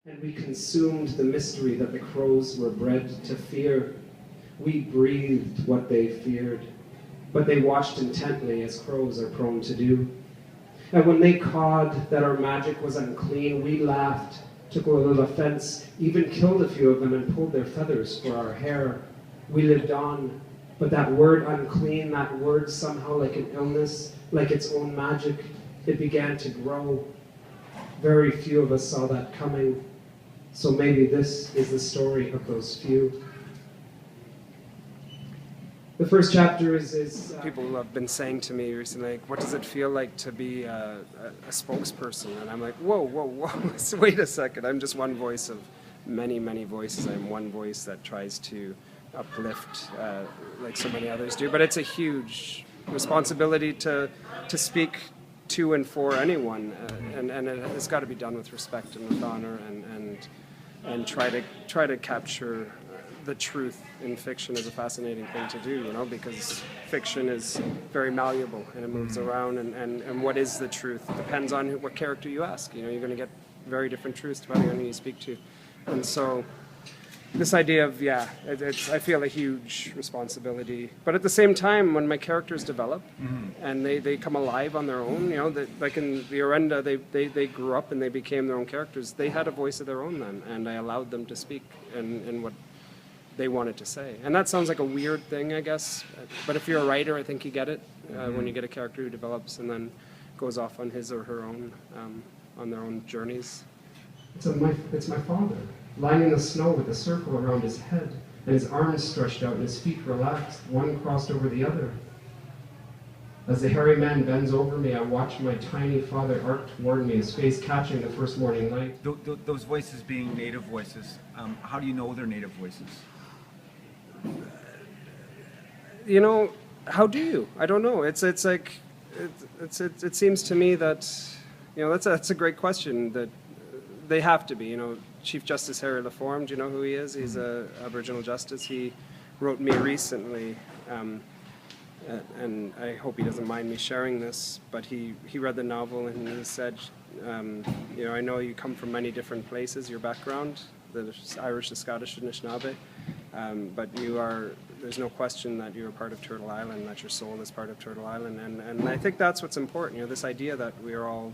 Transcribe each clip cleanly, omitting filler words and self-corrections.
And we consumed the mystery that the crows were bred to fear. We breathed what they feared, but they watched intently as crows are prone to do. And when they cawed that our magic was unclean, we laughed, took a little offense, even killed a few of them and pulled their feathers for our hair. We lived on, but that word unclean, that word somehow like an illness, like its own magic, it began to grow. Very few of us saw that coming. So maybe this is the story of those few. The first chapter is people have been saying to me recently, like, what does it feel like to be a spokesperson? And I'm like, whoa, wait a second. I'm just one voice of many, many voices. I'm one voice that tries to uplift like so many others do. But it's a huge responsibility to speak to and for anyone, and it's got to be done with respect and with honor, and try to capture the truth in fiction is a fascinating thing to do, because fiction is very malleable and it moves around, and what is the truth depends on what character you ask. You're going to get very different truths depending on who you speak to, and so this idea of, I feel a huge responsibility. But at the same time, when my characters develop and they come alive on their own, like in the Orenda, they grew up and they became their own characters. They had a voice of their own then, and I allowed them to speak in what they wanted to say. And that sounds like a weird thing, I guess. But if you're a writer, I think you get it when you get a character who develops and then goes off on his or her own, on their own journeys. It's my father, lying in the snow with a circle around his head, and his arms stretched out and his feet relaxed, one crossed over the other. As the hairy man bends over me, I watch my tiny father arc toward me, his face catching the first morning light. Those voices being native voices, how do you know they're native voices? How do you? I don't know. It seems to me that, that's a great question, that they have to be. Chief Justice Harry Laforme, do you know who he is? He's a Aboriginal justice. He wrote me recently, and I hope he doesn't mind me sharing this, but he read the novel and he said, I know you come from many different places, your background, the Irish, the Scottish, and Anishinaabe, but there's no question that you're a part of Turtle Island, that your soul is part of Turtle Island, and I think that's what's important, this idea that we're all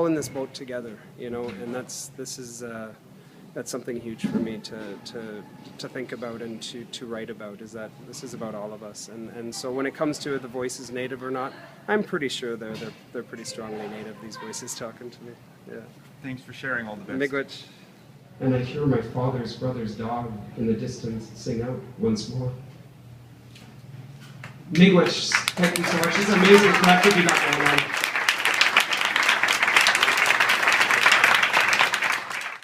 in this boat together, and that's something huge for me to think about and to write about, is that this is about all of us, and so when it comes to the voices native or not, I'm pretty sure they're pretty strongly native, these voices talking to me. Yeah. Thanks for sharing. All the best. Miigwech. And I hear my father's brother's dog in the distance sing out once more. Miigwech, thank you so much. It's amazing collective you got going on.